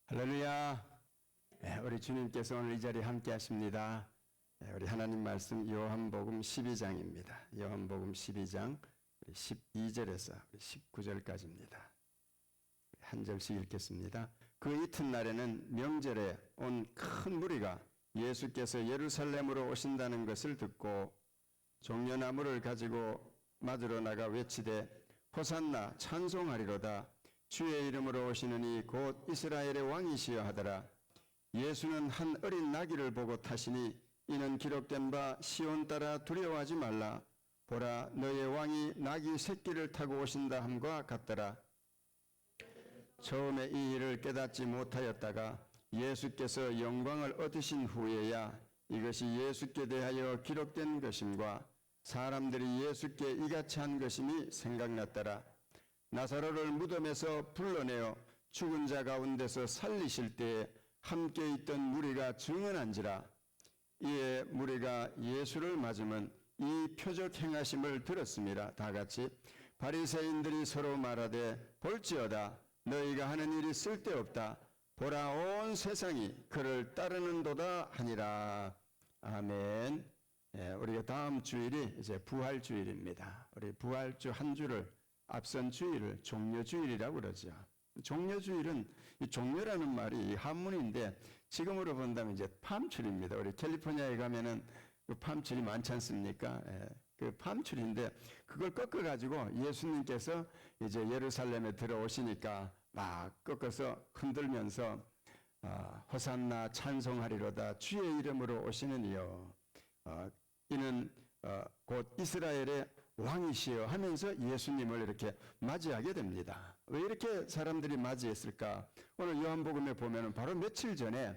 할렐루야. 우리 주님께서 오늘 이 자리에 함께 하십니다. 우리 하나님 말씀 요한복음 12장입니다. 요한복음 12장 12절에서 19절까지입니다. 한 절씩 읽겠습니다. 그 이튿날에는 명절에 온 큰 무리가 예수께서 예루살렘으로 오신다는 것을 듣고 종려나무를 가지고 맞으러 나가 외치되 호산나 찬송하리로다. 주의 이름으로 오시는 이 곧 이스라엘의 왕이시여 하더라. 예수는 한 어린 나귀를 보고 타시니 이는 기록된 바 시온 따라 두려워하지 말라. 보라 너의 왕이 나귀 새끼를 타고 오신다 함과 같더라. 처음에 이 일을 깨닫지 못하였다가 예수께서 영광을 얻으신 후에야 이것이 예수께 대하여 기록된 것임과 사람들이 예수께 이같이 한 것임이 생각났더라. 나사로를 무덤에서 불러내어 죽은 자 가운데서 살리실 때에 함께 있던 무리가 증언한지라. 이에 무리가 예수를 맞으면 이 표적 행하심을 들었습니다. 다 같이 바리새인들이 서로 말하되 볼지어다 너희가 하는 일이 쓸데없다. 보라 온 세상이 그를 따르는도다 하니라. 아멘. 우리가 다음 주일이 이제 부활주일입니다. 우리 부활주 한 주를 앞선 주일을 종려주일이라고 그러죠. 종려주일은 이 종려라는 말이 한문인데 지금으로 본다면 이제 팜출입니다. 우리 캘리포니아에 가면은 그 팜출이 많지 않습니까? 그 팜출인데 그걸 꺾어 가지고 예수님께서 이제 예루살렘에 들어오시니까 막 꺾어서 흔들면서 호산나 찬송하리로다. 주의 이름으로 오시는 이여 이는 곧 이스라엘의 왕이시여 하면서 예수님을 이렇게 맞이하게 됩니다. 왜 이렇게 사람들이 맞이했을까? 오늘 요한복음에 보면 바로 며칠 전에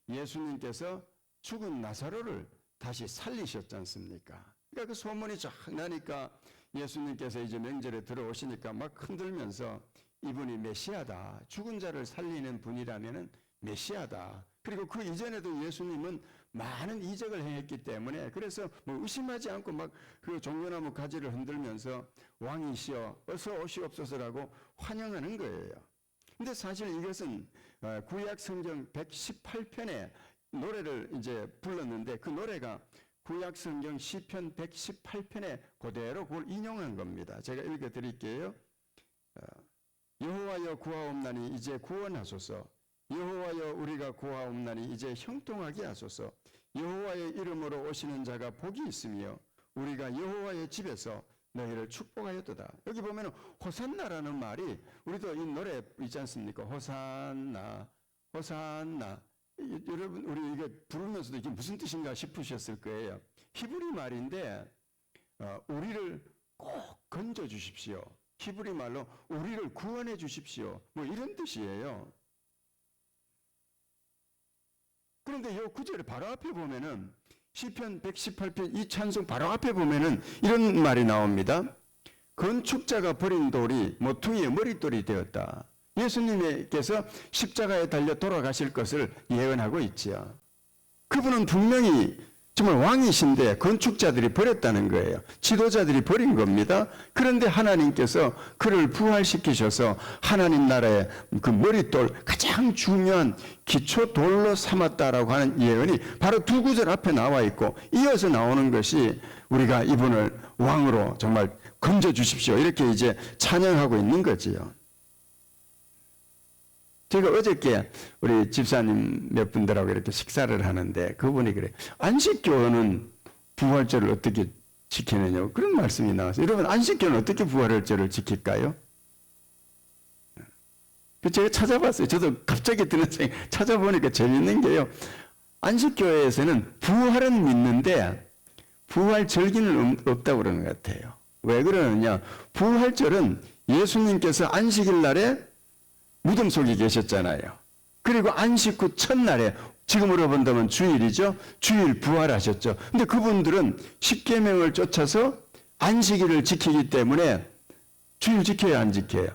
예수님께서 죽은 나사로를 다시 살리셨지 않습니까? 그러니까 그 소문이 쫙 나니까 예수님께서 이제 명절에 들어오시니까 막 흔들면서 이분이 메시아다. 죽은 자를 살리는 분이라면은 메시아다. 그리고 그 이전에도 예수님은 많은 이적을 행했기 때문에 그래서 뭐 의심하지 않고 막 그 종려나무 가지를 흔들면서 왕이시여 어서 오시옵소서라고 환영하는 거예요. 근데 사실 이것은 구약 성경 118편의 노래를 이제 불렀는데 그 노래가 구약 성경 시편 118편에 그대로 그걸 인용한 겁니다. 제가 읽어 드릴게요. 여호와여 구하옵나니 이제 구원하소서. 여호와여 우리가 구하옵나니 이제 형통하게 하소서. 여호와의 이름으로 오시는 자가 복이 있으며 우리가 여호와의 집에서 너희를 축복하였도다. 여기 보면 호산나라는 말이 우리도 이 노래 있지 않습니까? 호산나 호산나. 여러분 우리 이게 부르면서도 이게 무슨 뜻인가 싶으셨을 거예요. 히브리 말인데 우리를 꼭 건져 주십시오. 히브리 말로 우리를 구원해 주십시오. 뭐 이런 뜻이에요. 그런데 이 구절의 바로 앞에 보면은 시편 118편 이 찬송 바로 앞에 보면은 이런 말이 나옵니다. 건축자가 버린 돌이 모퉁이의 머릿돌이 되었다. 예수님께서 십자가에 달려 돌아가실 것을 예언하고 있지요. 그분은 분명히 정말 왕이신데 건축자들이 버렸다는 거예요. 지도자들이 버린 겁니다. 그런데 하나님께서 그를 부활시키셔서 하나님 나라의 그 머릿돌 가장 중요한 기초 돌로 삼았다라고 하는 예언이 바로 두 구절 앞에 나와 있고 이어서 나오는 것이 우리가 이분을 왕으로 정말 건져 주십시오. 이렇게 이제 찬양하고 있는 거지요. 제가 어저께 우리 집사님 몇 분들하고 이렇게 식사를 하는데 그분이 그래 안식교는 부활절을 어떻게 지키느냐고 그런 말씀이 나왔어요. 여러분 안식교는 어떻게 부활절을 지킬까요? 제가 찾아봤어요. 저도 갑자기 드는 생각 찾아보니까 재밌는 게요. 안식교회에서는 부활은 믿는데 부활절기는 없다고 그러는 것 같아요. 왜 그러느냐? 부활절은 예수님께서 안식일 날에 무덤 속에 계셨잖아요. 그리고 안식 후 첫날에 지금으로 본다면 주일이죠. 주일 부활하셨죠. 근데 그분들은 십계명을 쫓아서 안식일을 지키기 때문에 주일 지켜야 안 지켜요?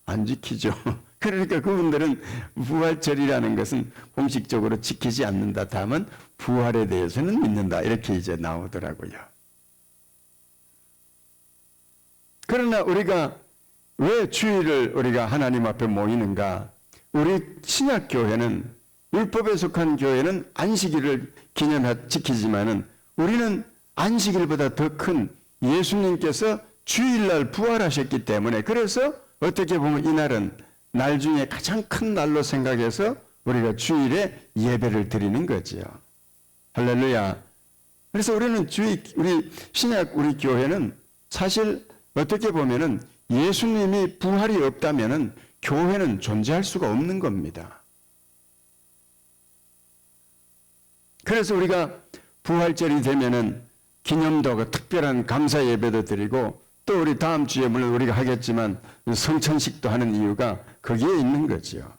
안 지키죠. 그러니까 그분들은 부활절이라는 것은 공식적으로 지키지 않는다. 다만 부활에 대해서는 믿는다. 이렇게 이제 나오더라고요. 그러나 우리가 왜 주일을 우리가 하나님 앞에 모이는가? 우리 신약교회는 율법에 속한 교회는 안식일을 지키지만은 우리는 안식일보다 더 큰 예수님께서 주일날 부활하셨기 때문에 그래서 어떻게 보면 이날은 날 중에 가장 큰 날로 생각해서 우리가 주일에 예배를 드리는 거지요. 할렐루야. 그래서 우리는 우리 신약 우리 교회는 사실 어떻게 보면은 예수님이 부활이 없다면은 교회는 존재할 수가 없는 겁니다. 그래서 우리가 부활절이 되면은 기념도 특별한 감사 예배도 드리고 또 우리 다음 주에 물론 우리가 하겠지만 성천식도 하는 이유가 거기에 있는 거죠.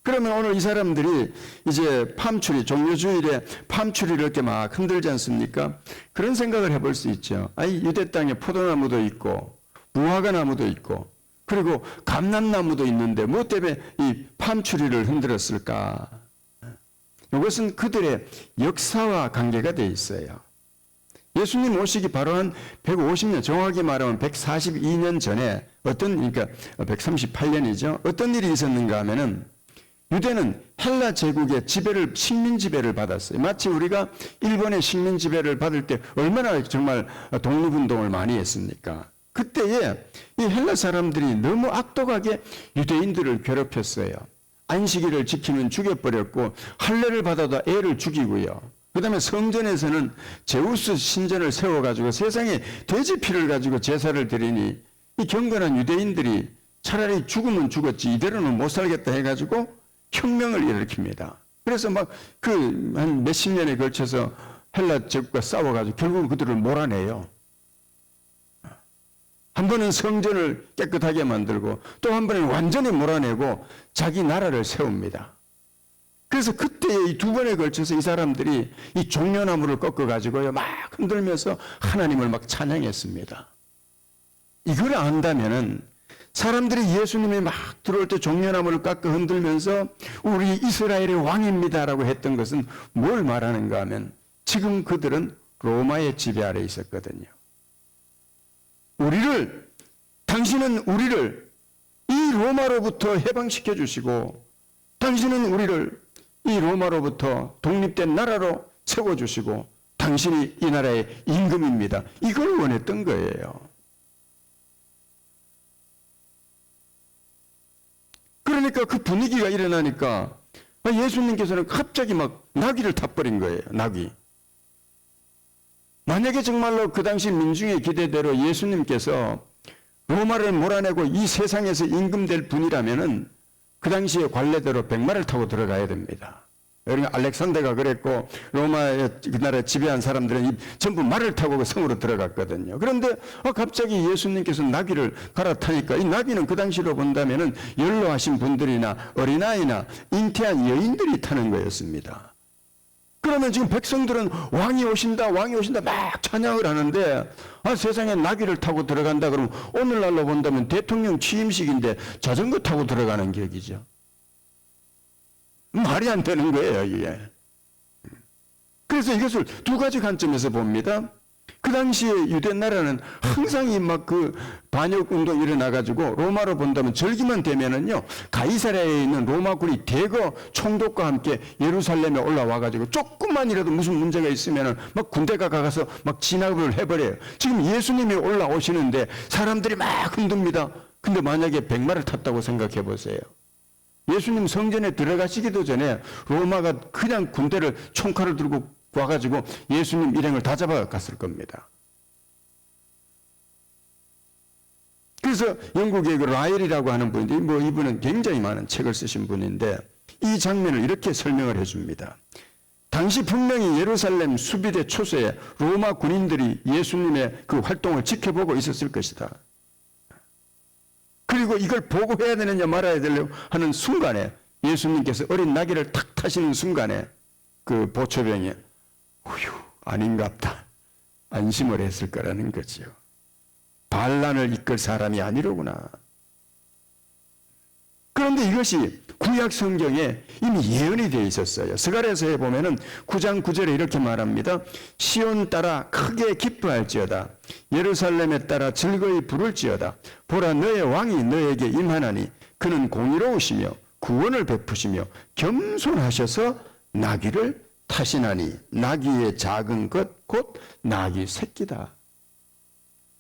그러면 오늘 이 사람들이 이제 팜추리, 종료주일에 팜추리를 이렇게 막 흔들지 않습니까? 그런 생각을 해볼 수 있죠. 아니, 유대 땅에 포도나무도 있고, 무화과나무도 있고, 그리고 감람나무도 있는데, 뭐 때문에 이 팜추리를 흔들었을까? 이것은 그들의 역사와 관계가 돼 있어요. 예수님 오시기 바로 한 150년, 정확히 말하면 142년 전에 그러니까 138년이죠. 어떤 일이 있었는가 하면은 유대는 헬라 제국의 식민 지배를 받았어요. 마치 우리가 일본의 식민 지배를 받을 때 얼마나 정말 독립운동을 많이 했습니까? 그때에 이 헬라 사람들이 너무 악독하게 유대인들을 괴롭혔어요. 안식일을 지키면 죽여버렸고 할례를 받아도 애를 죽이고요. 그 다음에 성전에서는 제우스 신전을 세워가지고 세상에 돼지 피를 가지고 제사를 드리니 이 경건한 유대인들이 차라리 죽으면 죽었지 이대로는 못 살겠다 해가지고 혁명을 일으킵니다. 그래서 막 한 몇십 년에 걸쳐서 헬라 제국과 싸워가지고 결국은 그들을 몰아내요. 한 번은 성전을 깨끗하게 만들고 또 한 번은 완전히 몰아내고 자기 나라를 세웁니다. 그래서 그때 이 두 번에 걸쳐서 이 사람들이 이 종려나무를 꺾어가지고요 막 흔들면서 하나님을 막 찬양했습니다. 이걸 안다면은 사람들이 예수님이 막 들어올 때 종려나무를 깎아 흔들면서 우리 이스라엘의 왕입니다라고 했던 것은 뭘 말하는가 하면 지금 그들은 로마의 지배 아래 있었거든요. 당신은 우리를 이 로마로부터 해방시켜 주시고 당신은 우리를 이 로마로부터 독립된 나라로 세워주시고 당신이 이 나라의 임금입니다. 이걸 원했던 거예요. 그러니까 그 분위기가 일어나니까 예수님께서는 갑자기 막 나귀를 타버린 거예요. 나귀. 만약에 정말로 그 당시 민중의 기대대로 예수님께서 로마를 몰아내고 이 세상에서 임금될 분이라면은 그 당시에 관례대로 백마를 타고 들어가야 됩니다. 그러니까 알렉산더가 그랬고 로마의 그 나라에 지배한 사람들은 전부 말을 타고 그 성으로 들어갔거든요. 그런데 갑자기 예수님께서 나귀를 갈아타니까 이 나귀는 그 당시로 본다면은 연로하신 분들이나 어린아이나 잉태한 여인들이 타는 거였습니다. 그러면 지금 백성들은 왕이 오신다 막 찬양을 하는데 세상에 나귀를 타고 들어간다 그러면 오늘날로 본다면 대통령 취임식인데 자전거 타고 들어가는 격이죠. 말이 안 되는 거예요, 이게. 그래서 이것을 두 가지 관점에서 봅니다. 그 당시에 유대 나라는 항상 막 반역 운동이 일어나가지고 로마로 본다면 절기만 되면은요 가이사랴에 있는 로마군이 대거 총독과 함께 예루살렘에 올라와가지고 조금만이라도 무슨 문제가 있으면은 막 군대가 가서 막 진압을 해버려요. 지금 예수님이 올라오시는데 사람들이 막 흔듭니다. 근데 만약에 백마를 탔다고 생각해 보세요. 예수님 성전에 들어가시기도 전에 로마가 그냥 군대를 총칼을 들고 와가지고 예수님 일행을 다 잡아갔을 겁니다. 그래서 영국의 라엘이라고 하는 분인데 이분은 굉장히 많은 책을 쓰신 분인데 이 장면을 이렇게 설명을 해줍니다. 당시 분명히 예루살렘 수비대 초소에 로마 군인들이 예수님의 그 활동을 지켜보고 있었을 것이다. 그리고 이걸 보고 해야 되느냐 말아야 되려고 하는 순간에 예수님께서 어린 나귀를 탁 타시는 순간에 그 보초병이 아닌갑다 안심을 했을 거라는 거죠. 반란을 이끌 사람이 아니로구나. 그런데 이것이 구약 성경에 이미 예언이 되어 있었어요. 스가랴서에 보면은 9장 9절에 이렇게 말합니다. 시온 따라 크게 기뻐할지어다. 예루살렘에 따라 즐거이 부를지어다. 보라 너의 왕이 너에게 임하나니 그는 공의로우시며 구원을 베푸시며 겸손하셔서 나귀를 타시나니 나귀의 작은 것 곧 나귀 새끼다.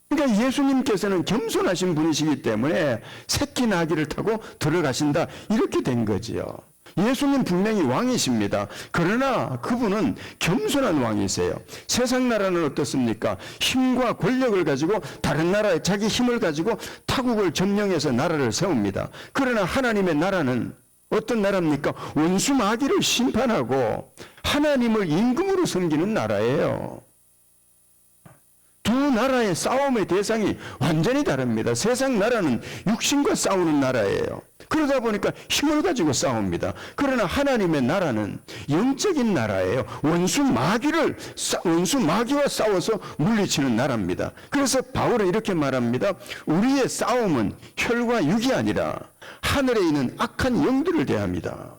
그러니까 예수님께서는 겸손하신 분이시기 때문에 새끼 나귀를 타고 들어가신다, 이렇게 된 거지요. 예수님 분명히 왕이십니다. 그러나 그분은 겸손한 왕이세요. 세상 나라는 어떻습니까? 힘과 권력을 가지고 다른 나라에 자기 힘을 가지고 타국을 점령해서 나라를 세웁니다. 그러나 하나님의 나라는 어떤 나라입니까? 원수 마귀를 심판하고 하나님을 임금으로 섬기는 나라예요. 두 나라의 싸움의 대상이 완전히 다릅니다. 세상 나라는 육신과 싸우는 나라예요. 그러다 보니까 힘을 가지고 싸웁니다. 그러나 하나님의 나라는 영적인 나라예요. 원수 마귀와 싸워서 물리치는 나라입니다. 그래서 바울은 이렇게 말합니다. 우리의 싸움은 혈과 육이 아니라 하늘에 있는 악한 영들을 대합니다.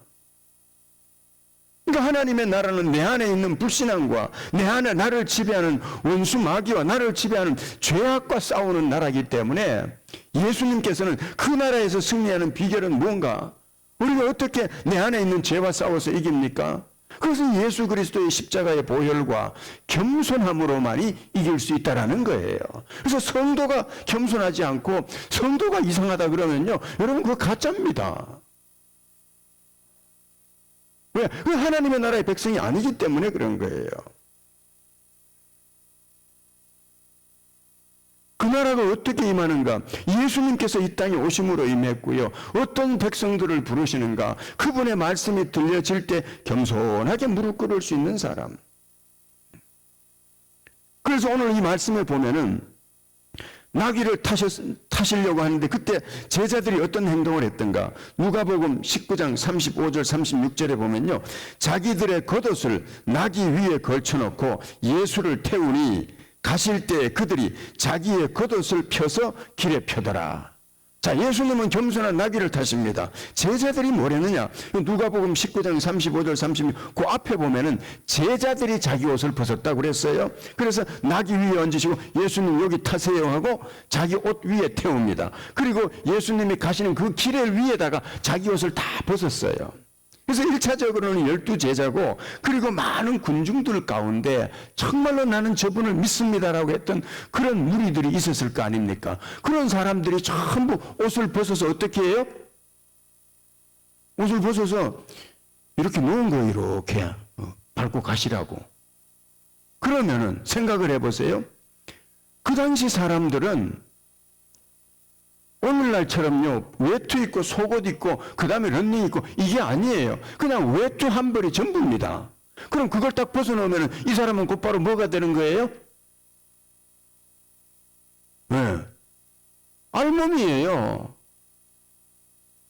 그러니까 하나님의 나라는 내 안에 있는 불신앙과 내 안에 나를 지배하는 원수 마귀와 나를 지배하는 죄악과 싸우는 나라이기 때문에 예수님께서는 그 나라에서 승리하는 비결은 뭔가? 우리가 어떻게 내 안에 있는 죄와 싸워서 이깁니까? 그것은 예수 그리스도의 십자가의 보혈과 겸손함으로만이 이길 수 있다라는 거예요. 그래서 성도가 겸손하지 않고 성도가 이상하다 그러면요, 여러분 그거 가짜입니다. 왜? 그 하나님의 나라의 백성이 아니기 때문에 그런 거예요. 그 나라가 어떻게 임하는가? 예수님께서 이 땅에 오심으로 임했고요. 어떤 백성들을 부르시는가? 그분의 말씀이 들려질 때 겸손하게 무릎 꿇을 수 있는 사람. 그래서 오늘 이 말씀에 보면은 나귀를 타시려고 하는데 그때 제자들이 어떤 행동을 했던가? 누가복음 19장 35절 36절에 보면요, 자기들의 겉옷을 나귀 위에 걸쳐놓고 예수를 태우니 가실 때 그들이 자기의 겉옷을 펴서 길에 펴더라. 자, 예수님은 겸손한 나귀를 타십니다. 제자들이 뭐랬느냐? 누가복음 19장 35절 36, 그 앞에 보면은 제자들이 자기 옷을 벗었다고 그랬어요. 그래서 나귀 위에 얹으시고 예수님 여기 타세요 하고 자기 옷 위에 태웁니다. 그리고 예수님이 가시는 그 길의 위에다가 자기 옷을 다 벗었어요. 그래서 1차적으로는 12제자고 그리고 많은 군중들 가운데 정말로 나는 저분을 믿습니다라고 했던 그런 무리들이 있었을 거 아닙니까? 그런 사람들이 전부 옷을 벗어서 어떻게 해요? 옷을 벗어서 이렇게 놓은 거 이렇게 밟고 가시라고. 그러면은 생각을 해보세요. 그 당시 사람들은 오늘날처럼요, 외투 입고 속옷 입고 그 다음에 런닝 입고 이게 아니에요. 그냥 외투 한 벌이 전부입니다. 그럼 그걸 딱 벗어놓으면 이 사람은 곧바로 뭐가 되는 거예요? 네. 알몸이에요.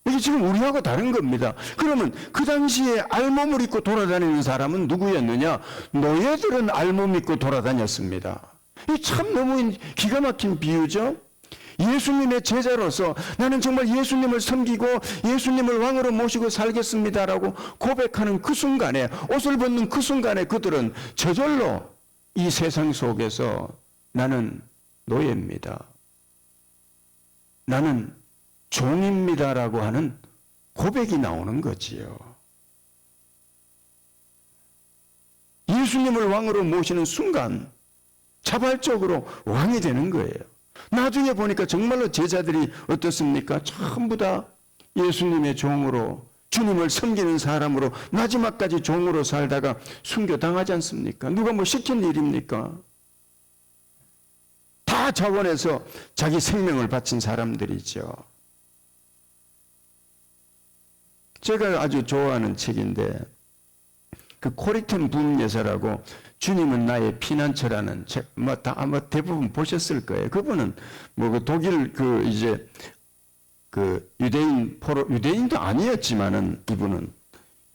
이게 지금 우리하고 다른 겁니다. 그러면 그 당시에 알몸을 입고 돌아다니는 사람은 누구였느냐? 노예들은 알몸 입고 돌아다녔습니다. 이 참 너무 기가 막힌 비유죠? 예수님의 제자로서 나는 정말 예수님을 섬기고 예수님을 왕으로 모시고 살겠습니다라고 고백하는 그 순간에, 옷을 벗는 그 순간에 그들은 저절로 이 세상 속에서 나는 노예입니다, 나는 종입니다라고 하는 고백이 나오는 거지요. 예수님을 왕으로 모시는 순간 자발적으로 왕이 되는 거예요. 나중에 보니까 정말로 제자들이 어떻습니까? 전부 다 예수님의 종으로, 주님을 섬기는 사람으로 마지막까지 종으로 살다가 순교당하지 않습니까? 누가 뭐 시킨 일입니까? 다 자원해서 자기 생명을 바친 사람들이죠. 제가 아주 좋아하는 책인데 그 코리텐 붐예서라고 주님은 나의 피난처라는 책, 아마 대부분 보셨을 거예요. 그분은 그 독일 유대인도 아니었지만은 이분은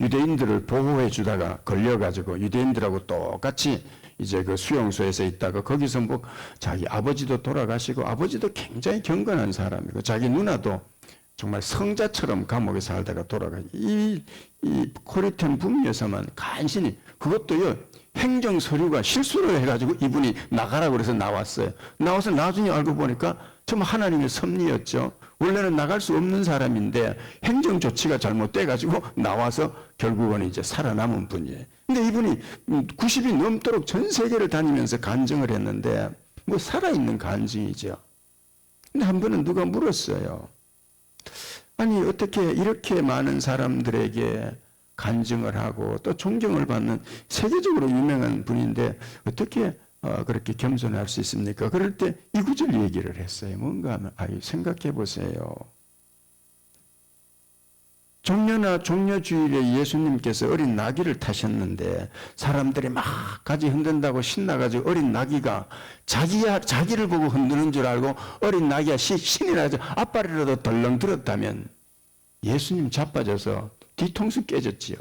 유대인들을 보호해 주다가 걸려가지고 유대인들하고 똑같이 이제 그 수용소에서 있다가 거기서 뭐 자기 아버지도 돌아가시고 아버지도 굉장히 경건한 사람이고 자기 누나도 정말 성자처럼 감옥에 살다가 돌아가시고 이 코리텐 붐예서만 간신히 그것도요. 행정 서류가 실수를 해가지고 이분이 나가라고 그래서 나왔어요. 나와서 나중에 알고 보니까 정말 하나님의 섭리였죠. 원래는 나갈 수 없는 사람인데 행정 조치가 잘못돼가지고 나와서 결국은 이제 살아남은 분이에요. 근데 이분이 90이 넘도록 전 세계를 다니면서 간증을 했는데 뭐 살아있는 간증이죠. 근데 한 번은 누가 물었어요. 아니 어떻게 이렇게 많은 사람들에게 간증을 하고 또 존경을 받는 세계적으로 유명한 분인데 어떻게 그렇게 겸손할 수 있습니까? 그럴 때 이 구절 얘기를 했어요. 뭔가 하면 생각해 보세요. 종려나 종려주일에 예수님께서 어린 나귀를 타셨는데 사람들이 막 가지 흔든다고 신나가지고 어린 나귀가 자기를 보고 흔드는 줄 알고 어린 나귀가 신이 나서 앞발이라도 덜렁 들었다면 예수님 자빠져서 뒤통수 깨졌지요.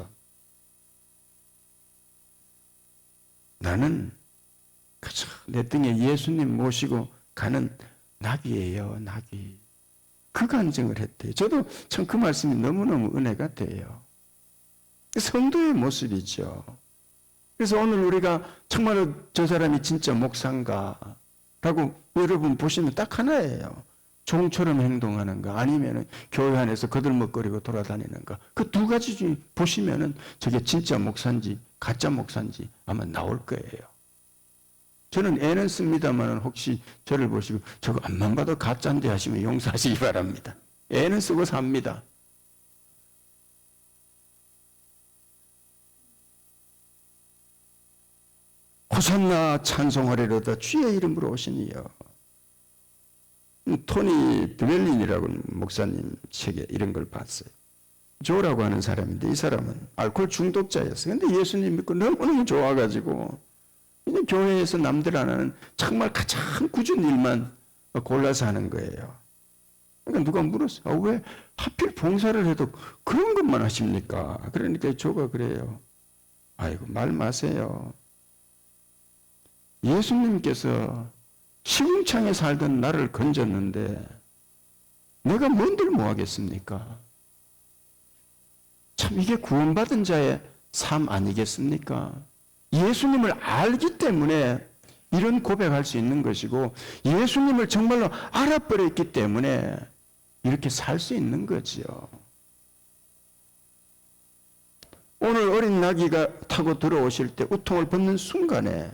나는 그저 내 등에 예수님 모시고 가는 나귀예요, 나귀. 그 간증을 했대요. 저도 참 그 말씀이 너무너무 은혜가 돼요. 성도의 모습이죠. 그래서 오늘 우리가 정말로 저 사람이 진짜 목사인가라고 여러분 보시면 딱 하나예요. 종처럼 행동하는가 아니면 교회 안에서 거들먹거리고 돌아다니는가. 그 두 가지 중에 보시면은 저게 진짜 목사인지 가짜 목사인지 아마 나올 거예요. 저는 애는 씁니다만 혹시 저를 보시고 저거 앞만 봐도 가짜인데 하시면 용서하시기 바랍니다. 애는 쓰고 삽니다. 호산나 찬송하리로다 주의 이름으로 오시니요. 토니 브렐린이라고 목사님 책에 이런 걸 봤어요. 조라고 하는 사람인데 이 사람은 알코올 중독자였어요. 근데 예수님 믿고 너무너무 좋아가지고 그냥 교회에서 남들 안 하는 정말 가장 굳은 일만 골라서 하는 거예요. 그러니까 누가 물었어요. 왜 하필 봉사를 해도 그런 것만 하십니까? 그러니까 조가 그래요. 아이고 말 마세요. 예수님께서 시궁창에 살던 나를 건졌는데 내가 뭔들 뭐하겠습니까? 참 이게 구원받은 자의 삶 아니겠습니까? 예수님을 알기 때문에 이런 고백할 수 있는 것이고 예수님을 정말로 알아버렸기 때문에 이렇게 살 수 있는 거지요. 오늘 어린 나귀가 타고 들어오실 때 우통을 벗는 순간에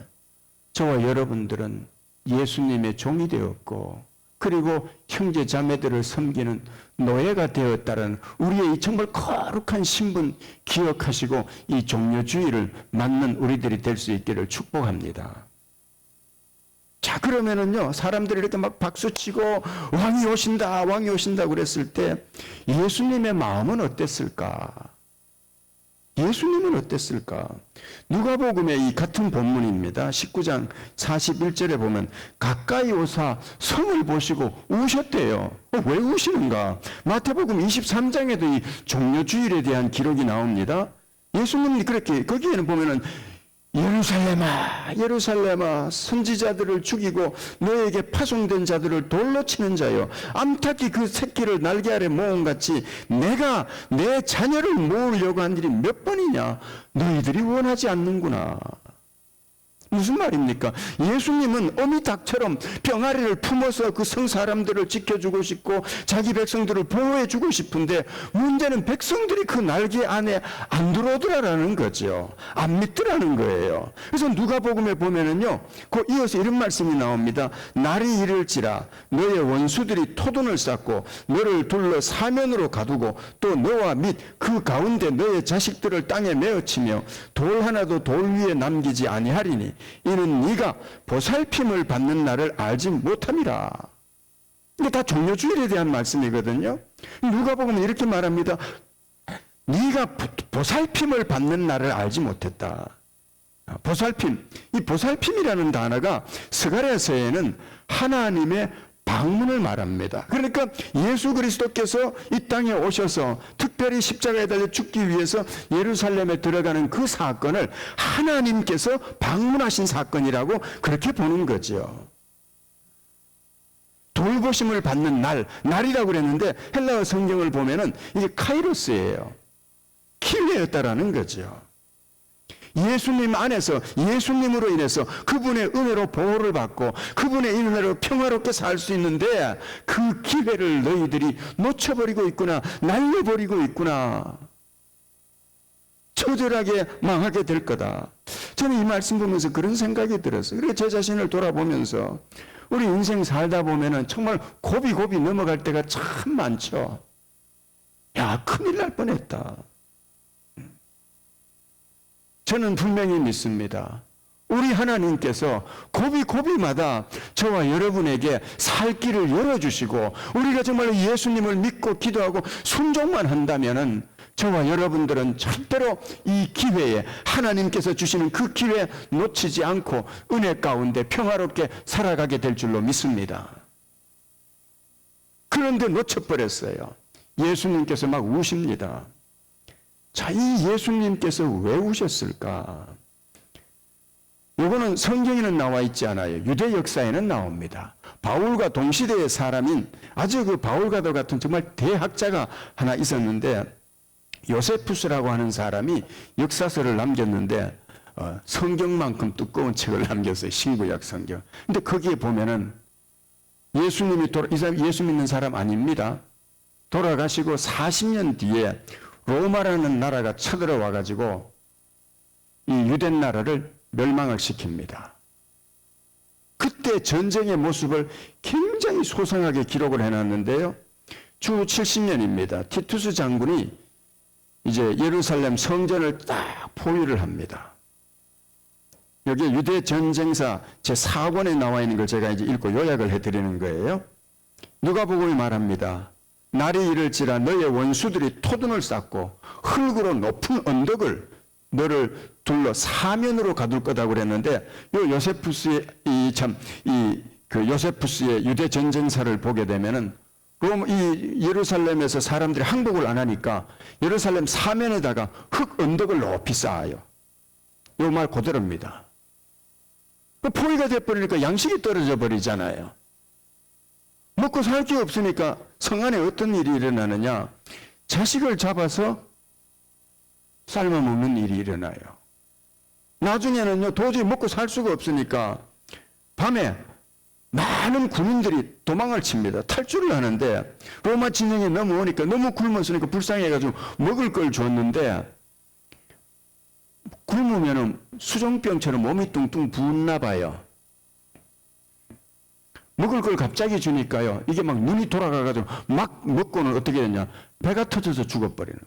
저와 여러분들은 예수님의 종이 되었고 그리고 형제 자매들을 섬기는 노예가 되었다는 우리의 이 정말 거룩한 신분 기억하시고 이 종려주의를 맞는 우리들이 될 수 있기를 축복합니다. 자 그러면은요 사람들이 이렇게 막 박수치고 왕이 오신다 그랬을 때 예수님의 마음은 어땠을까? 예수님은 어땠을까? 누가복음의 이 같은 본문입니다. 19장 41절에 보면 가까이 오사 성을 보시고 우셨대요. 왜 우시는가? 마태복음 23장에도 이 종려주일에 대한 기록이 나옵니다. 예수님이 그렇게 거기에는 보면은 예루살렘아 예루살렘아 선지자들을 죽이고 너에게 파송된 자들을 돌로 치는 자여 암탉이 그 새끼를 날개 아래 모음같이 내가 내 자녀를 모으려고 한 일이 몇 번이냐 너희들이 원하지 않는구나. 무슨 말입니까? 예수님은 어미닭처럼 병아리를 품어서 그 성 사람들을 지켜주고 싶고 자기 백성들을 보호해주고 싶은데 문제는 백성들이 그 날개 안에 안 들어오더라라는 거죠. 안 믿더라는 거예요. 그래서 누가복음에 보면은요, 그 이어서 이런 말씀이 나옵니다. 날이 이를지라 너의 원수들이 토둔을 쌓고 너를 둘러 사면으로 가두고 또 너와 및 그 가운데 너의 자식들을 땅에 메어치며 돌 하나도 돌 위에 남기지 아니하리니 이는 네가 보살핌을 받는 날을 알지 못함이라. 이게 다 종려주일에 대한 말씀이거든요. 누가복음은 이렇게 말합니다. 네가 보살핌을 받는 날을 알지 못했다. 보살핌, 이 보살핌이라는 단어가 스가랴서에는 하나님의 방문을 말합니다. 그러니까 예수 그리스도께서 이 땅에 오셔서 특별히 십자가에 달려 죽기 위해서 예루살렘에 들어가는 그 사건을 하나님께서 방문하신 사건이라고 그렇게 보는 거죠. 돌보심을 받는 날이라고 그랬는데 헬라어 성경을 보면은 이게 카이로스예요. 킬레였다라는 거죠. 예수님 안에서 예수님으로 인해서 그분의 은혜로 보호를 받고 그분의 은혜로 평화롭게 살 수 있는데 그 기회를 너희들이 놓쳐버리고 있구나, 날려버리고 있구나, 처절하게 망하게 될 거다. 저는 이 말씀 보면서 그런 생각이 들었어요. 그래서 제 자신을 돌아보면서 우리 인생 살다 보면은 정말 고비고비 넘어갈 때가 참 많죠. 야, 큰일 날 뻔했다. 저는 분명히 믿습니다. 우리 하나님께서 고비고비마다 저와 여러분에게 살 길을 열어주시고 우리가 정말 예수님을 믿고 기도하고 순종만 한다면은 저와 여러분들은 절대로 이 기회에 하나님께서 주시는 그 기회 놓치지 않고 은혜 가운데 평화롭게 살아가게 될 줄로 믿습니다. 그런데 놓쳐버렸어요. 예수님께서 막 우십니다. 자, 이 예수님께서 왜 우셨을까? 요거는 성경에는 나와 있지 않아요. 유대 역사에는 나옵니다. 바울과 동시대의 사람인 아주 그 바울과도 같은 정말 대학자가 하나 있었는데 요세푸스라고 하는 사람이 역사서를 남겼는데 성경만큼 두꺼운 책을 남겼어요. 신구약 성경. 근데 거기에 보면은 예수님이 이 사람 예수 믿는 사람 아닙니다. 돌아가시고 40년 뒤에 로마라는 나라가 쳐들어와 가지고 이 유대 나라를 멸망을 시킵니다. 그때 전쟁의 모습을 굉장히 소상하게 기록을 해놨는데요. 주 70년입니다. 티투스 장군이 이제 예루살렘 성전을 딱 포위를 합니다. 여기 유대 전쟁사 제4권에 나와 있는 걸 제가 이제 읽고 요약을 해드리는 거예요. 누가복음이 말합니다. 날이 이를지라 너의 원수들이 토둔을 쌓고 흙으로 높은 언덕을 너를 둘러 사면으로 가둘 거다고 그랬는데 요 요세푸스의 그 요세푸스의 유대 전쟁사를 보게 되면은 이 예루살렘에서 사람들이 항복을 안 하니까 예루살렘 사면에다가 흙 언덕을 높이 쌓아요. 요 말 그대로입니다. 포위가 돼버리니까 양식이 떨어져 버리잖아요. 먹고 살 게 없으니까 성 안에 어떤 일이 일어나느냐? 자식을 잡아서 삶아 먹는 일이 일어나요. 나중에는요, 도저히 먹고 살 수가 없으니까 밤에 많은 군인들이 도망을 칩니다. 탈출을 하는데 로마 진영에 넘어오니까 너무 굶었으니까 불쌍해가지고 먹을 걸 줬는데 굶으면 수종병처럼 몸이 뚱뚱 붓나 봐요. 먹을 걸 갑자기 주니까요. 이게 막 눈이 돌아가가지고 막 먹고는 어떻게 되냐. 배가 터져서 죽어버리는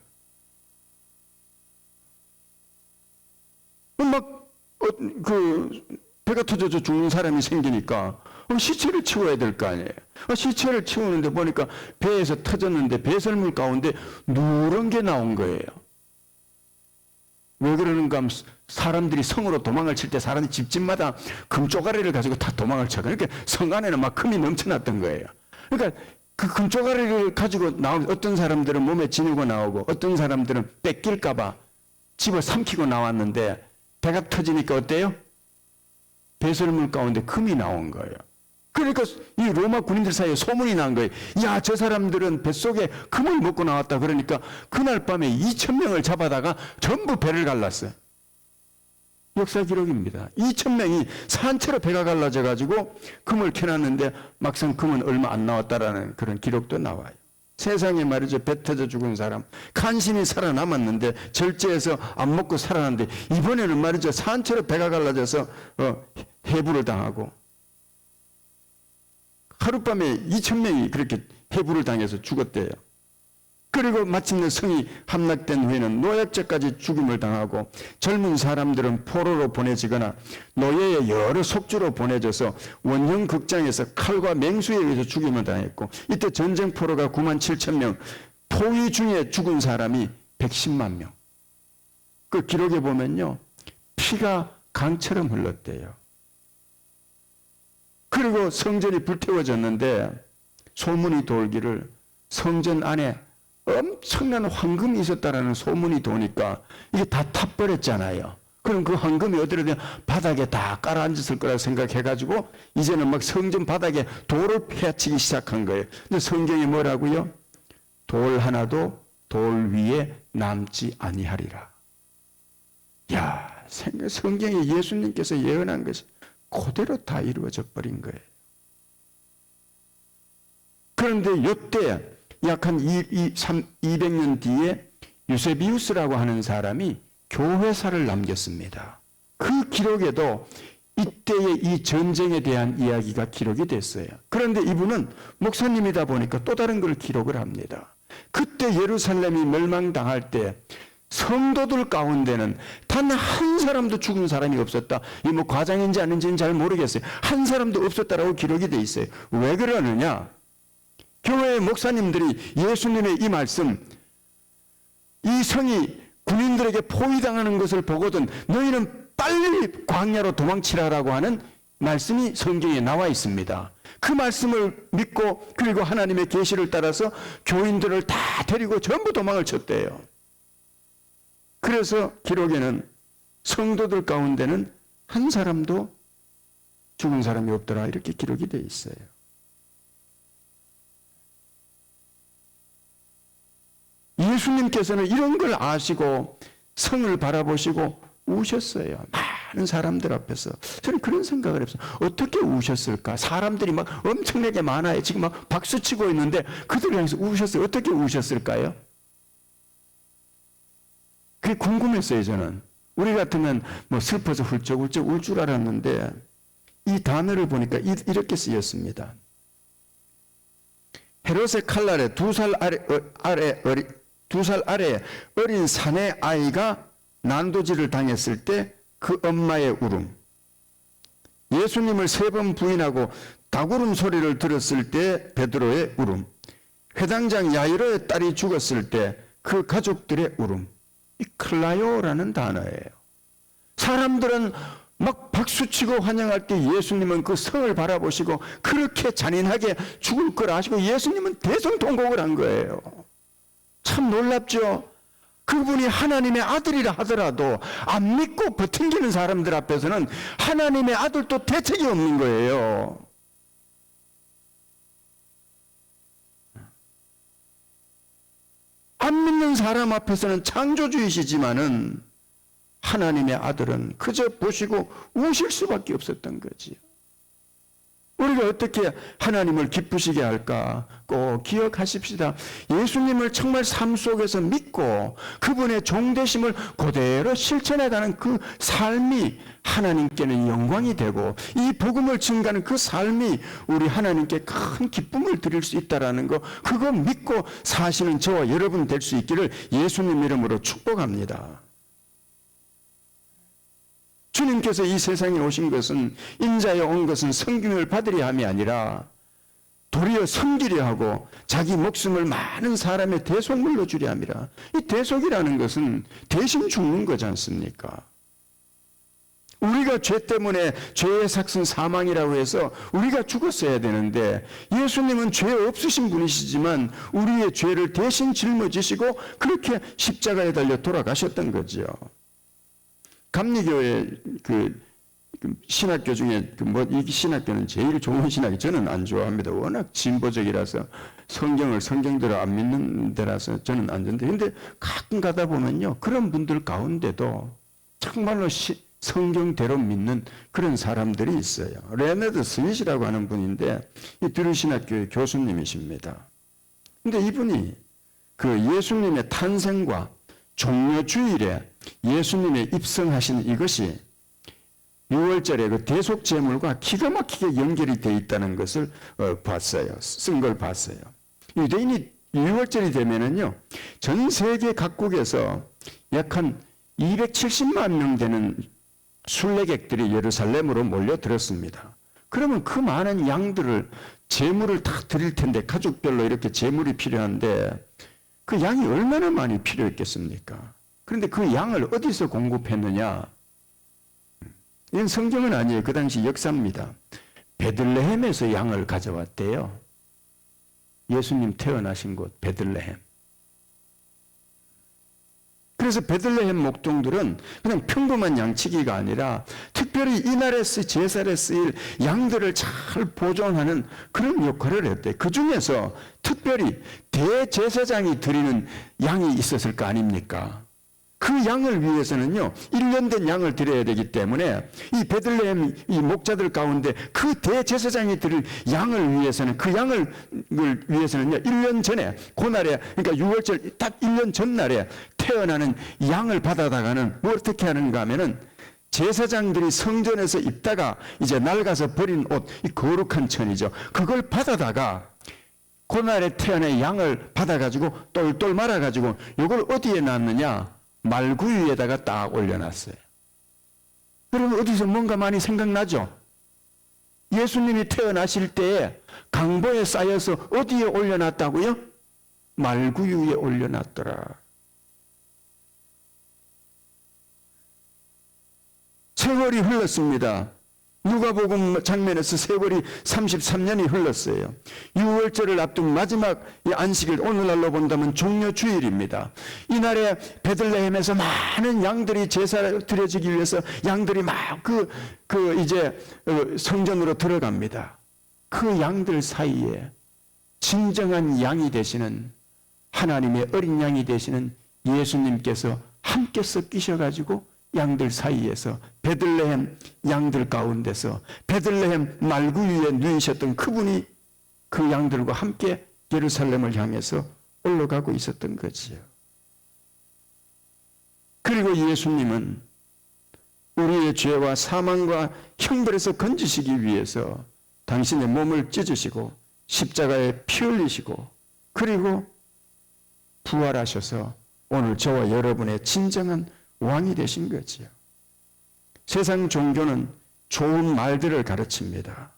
거예요. 배가 터져서 죽는 사람이 생기니까 시체를 치워야 될 거 아니에요. 시체를 치우는데 보니까 배에서 터졌는데 배설물 가운데 누런 게 나온 거예요. 왜 그러는가 하면 사람들이 성으로 도망을 칠 때 사람이 집집마다 금쪼가리를 가지고 다 도망을 쳐. 그러니까 성 안에는 막 금이 넘쳐났던 거예요. 그러니까 그 금쪼가리를 가지고 나온 어떤 사람들은 몸에 지니고 나오고 어떤 사람들은 뺏길까봐 집을 삼키고 나왔는데 배가 터지니까 어때요? 배설물 가운데 금이 나온 거예요. 그러니까 이 로마 군인들 사이에 소문이 난 거예요. 야, 저 사람들은 뱃속에 금을 먹고 나왔다. 그러니까 그날 밤에 2,000명을 잡아다가 전부 배를 갈랐어요. 역사 기록입니다. 2,000명이 산채로 배가 갈라져 가지고 금을 캐놨는데 막상 금은 얼마 안 나왔다라는 그런 기록도 나와요. 세상에 말이죠. 배 터져 죽은 사람 간신히 살아남았는데 절제해서 안 먹고 살아났는데 이번에는 말이죠. 산채로 배가 갈라져서 해부를 당하고 하룻밤에 2,000명이 그렇게 해부를 당해서 죽었대요. 그리고 마침내 성이 함락된 후에는 노약자까지 죽임을 당하고 젊은 사람들은 포로로 보내지거나 노예의 여러 속주로 보내져서 원형 극장에서 칼과 맹수에 의해서 죽임을 당했고 이때 전쟁 포로가 97,000명, 포위 중에 죽은 사람이 110만 명. 그 기록에 보면요. 피가 강처럼 흘렀대요. 그리고 성전이 불태워졌는데 소문이 돌기를 성전 안에 엄청난 황금이 있었다라는 소문이 도니까 이게 다 타버렸잖아요. 그럼 그 황금이 어디로 바닥에 다 깔아앉았을 거라 생각해가지고 이제는 막 성전 바닥에 돌을 패치기 시작한 거예요. 근데 성경이 뭐라고요? 돌 하나도 돌 위에 남지 아니하리라. 야, 성경에 예수님께서 예언한 것이 그대로 다 이루어져 버린 거예요. 그런데 이때 약 한 200년 뒤에 유세비우스라고 하는 사람이 교회사를 남겼습니다. 그 기록에도 이때의 이 전쟁에 대한 이야기가 기록이 됐어요. 그런데 이분은 목사님이다 보니까 또 다른 걸 기록을 합니다. 그때 예루살렘이 멸망당할 때 성도들 가운데는 단 한 사람도 죽은 사람이 없었다. 이 뭐 과장인지 아닌지는 잘 모르겠어요. 한 사람도 없었다라고 기록이 돼 있어요. 왜 그러느냐? 교회의 목사님들이 예수님의 이 말씀, 이 성이 군인들에게 포위당하는 것을 보거든 너희는 빨리 광야로 도망치라라고 하는 말씀이 성경에 나와 있습니다. 그 말씀을 믿고 그리고 하나님의 계시를 따라서 교인들을 다 데리고 전부 도망을 쳤대요. 그래서 기록에는 성도들 가운데는 한 사람도 죽은 사람이 없더라 이렇게 기록이 되어 있어요. 예수님께서는 이런 걸 아시고 성을 바라보시고 우셨어요. 많은 사람들 앞에서. 저는 그런 생각을 했어요. 어떻게 우셨을까? 사람들이 막 엄청나게 많아요. 지금 막 박수치고 있는데 그들을 향해서 우셨어요. 어떻게 우셨을까요? 그게 궁금했어요, 저는. 우리 같으면 뭐 슬퍼서 훌쩍훌쩍 울 줄 알았는데 이 단어를 보니까 이렇게 쓰였습니다. 헤롯의 칼날에 2살 아래 어린 사내 아이가 난도질을 당했을 때 그 엄마의 울음, 예수님을 3번 부인하고 닭울음 소리를 들었을 때 베드로의 울음, 회당장 야이로의 딸이 죽었을 때 그 가족들의 울음, 이 클라요라는 단어예요. 사람들은 막 박수치고 환영할 때 예수님은 그 성을 바라보시고 그렇게 잔인하게 죽을 걸 아시고 예수님은 대성통곡을 한 거예요. 참 놀랍죠? 그분이 하나님의 아들이라 하더라도 안 믿고 버팅기는 사람들 앞에서는 하나님의 아들도 대책이 없는 거예요. 안 믿는 사람 앞에서는 창조주이시지만은 하나님의 아들은 그저 보시고 우실 수밖에 없었던 거지요. 우리가 어떻게 하나님을 기쁘시게 할까? 꼭 기억하십시다. 예수님을 정말 삶 속에서 믿고 그분의 종되심을 그대로 실천해가는 그 삶이 하나님께는 영광이 되고 이 복음을 증가하는 그 삶이 우리 하나님께 큰 기쁨을 드릴 수 있다는 거, 그거 믿고 사시는 저와 여러분 될 수 있기를 예수님 이름으로 축복합니다. 주님께서 이 세상에 오신 것은, 인자에 온 것은 성김을 받으려 함이 아니라 도리어 섬기려 하고 자기 목숨을 많은 사람의 대속물로 주려 함이라. 이 대속이라는 것은 대신 죽는 거지 않습니까? 우리가 죄 때문에 죄의 삭은 사망이라고 해서 우리가 죽었어야 되는데 예수님은 죄 없으신 분이시지만 우리의 죄를 대신 짊어지시고 그렇게 십자가에 달려 돌아가셨던 거죠. 감리교의 그 신학교 중에 이 신학교는 제일 좋은 신학이, 저는 안 좋아합니다. 워낙 진보적이라서 성경대로 안 믿는 데라서 저는 안 좋은데, 근데 가끔 가다 보면요, 그런 분들 가운데도 정말로 성경대로 믿는 그런 사람들이 있어요. 레너드 스윗이라고 하는 분인데 이 드루신학교의 교수님이십니다. 근데 이분이 그 예수님의 탄생과 종려주일에 예수님의 입성하신 이것이 6월절에 그 대속제물과 기가 막히게 연결이 되어 있다는 것을 봤어요. 쓴 걸 봤어요. 유대인이 6월절이 되면은요, 전 세계 각국에서 약 한 270만 명 되는 순례객들이 예루살렘으로 몰려들었습니다. 그러면 그 많은 양들을, 제물을 다 드릴 텐데, 가족별로 이렇게 제물이 필요한데 그 양이 얼마나 많이 필요했겠습니까? 그런데 그 양을 어디서 공급했느냐? 이건 성경은 아니에요. 그 당시 역사입니다. 베들레헴에서 양을 가져왔대요. 예수님 태어나신 곳 베들레헴. 그래서 베들레헴 목동들은 그냥 평범한 양치기가 아니라 특별히 이날에 제사에 쓰일 양들을 잘 보존하는 그런 역할을 했대요. 그 중에서 특별히 대제사장이 드리는 양이 있었을 거 아닙니까? 그 양을 위해서는요, 1년 된 양을 드려야 되기 때문에 이 베들레헴 이 목자들 가운데 그 대제사장이 드릴 양을 위해서는, 그 양을 위해서는요, 1년 전에, 그날에, 그러니까 6월절 딱 1년 전날에 태어나는 양을 받아다가는 뭐 어떻게 하는가 하면은 제사장들이 성전에서 입다가 이제 낡아서 버린 옷, 이 거룩한 천이죠. 그걸 받아다가 그날에 태어난 양을 받아가지고 똘똘 말아가지고 이걸 어디에 놨느냐? 말구유에다가 딱 올려놨어요. 그러면 어디서 뭔가 많이 생각나죠? 예수님이 태어나실 때에 강보에 쌓여서 어디에 올려놨다고요? 말구유에 올려놨더라. 세월이 흘렀습니다. 누가복음 장면에서 세월이 33년이 흘렀어요. 6월절을 앞둔 마지막 안식일, 오늘날로 본다면 종려주일입니다. 이날에 베들레헴에서 많은 양들이 제사를 드려지기 위해서 양들이 막 이제 성전으로 들어갑니다. 그 양들 사이에 진정한 양이 되시는, 하나님의 어린 양이 되시는 예수님께서 함께 섞이셔가지고 양들 사이에서, 베들레헴 양들 가운데서 베들레헴 말구 위에 누이셨던 그분이 그 양들과 함께 예루살렘을 향해서 올라가고 있었던 거지요. 그리고 예수님은 우리의 죄와 사망과 형벌에서 건지시기 위해서 당신의 몸을 찢으시고 십자가에 피 흘리시고 그리고 부활하셔서 오늘 저와 여러분의 진정한 왕이 되신 거지요. 세상 종교는 좋은 말들을 가르칩니다.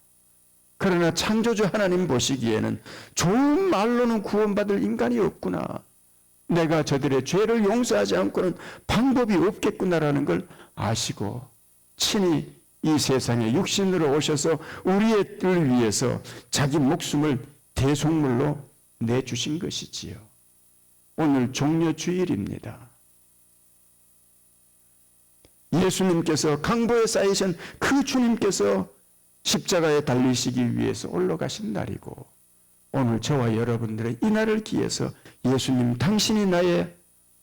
그러나 창조주 하나님 보시기에는 좋은 말로는 구원받을 인간이 없구나, 내가 저들의 죄를 용서하지 않고는 방법이 없겠구나라는 걸 아시고 친히 이 세상에 육신으로 오셔서 우리를 위해서 자기 목숨을 대속물로 내주신 것이지요. 오늘 종려주일입니다. 예수님께서 강보에 쌓이신 그 주님께서 십자가에 달리시기 위해서 올라가신 날이고, 오늘 저와 여러분들의 이 날을 기해서 예수님, 당신이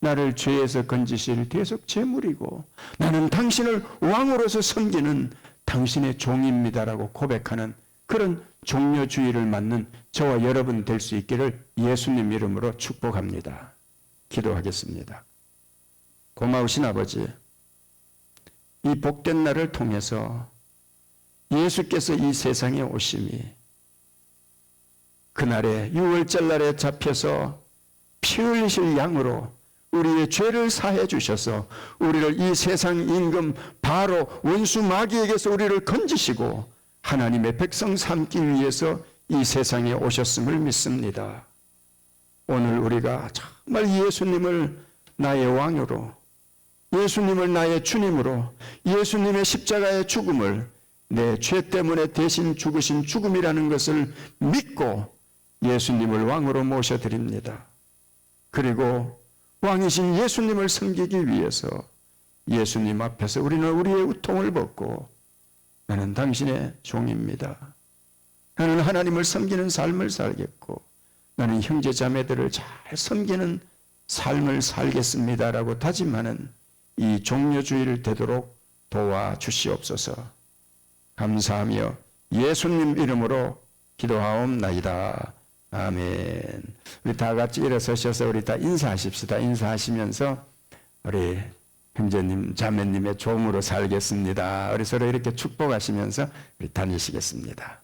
나를 죄에서 건지실 대속 제물이고 나는 당신을 왕으로서 섬기는 당신의 종입니다라고 고백하는 그런 종려주의를 맞는 저와 여러분 될 수 있기를 예수님 이름으로 축복합니다. 기도하겠습니다. 고마우신 아버지, 이 복된 날을 통해서 예수께서 이 세상에 오심이 그날에 6월절 날에 잡혀서 피 흘리실 양으로 우리의 죄를 사해 주셔서 우리를 이 세상 임금 바로 원수 마귀에게서 우리를 건지시고 하나님의 백성 삼기 위해서 이 세상에 오셨음을 믿습니다. 오늘 우리가 정말 예수님을 나의 왕으로, 예수님을 나의 주님으로, 예수님의 십자가의 죽음을 내 죄 때문에 대신 죽으신 죽음이라는 것을 믿고 예수님을 왕으로 모셔드립니다. 그리고 왕이신 예수님을 섬기기 위해서 예수님 앞에서 우리는 우리의 우통을 벗고 나는 당신의 종입니다. 나는 하나님을 섬기는 삶을 살겠고 나는 형제 자매들을 잘 섬기는 삶을 살겠습니다라고 다짐하는 이 종려주의를 되도록 도와주시옵소서. 감사하며 예수님 이름으로 기도하옵나이다. 아멘. 우리 다 같이 일어서셔서 우리 다 인사하십시다. 인사하시면서 우리 형제님, 자매님의 종으로 살겠습니다. 우리 서로 이렇게 축복하시면서 우리 다니시겠습니다.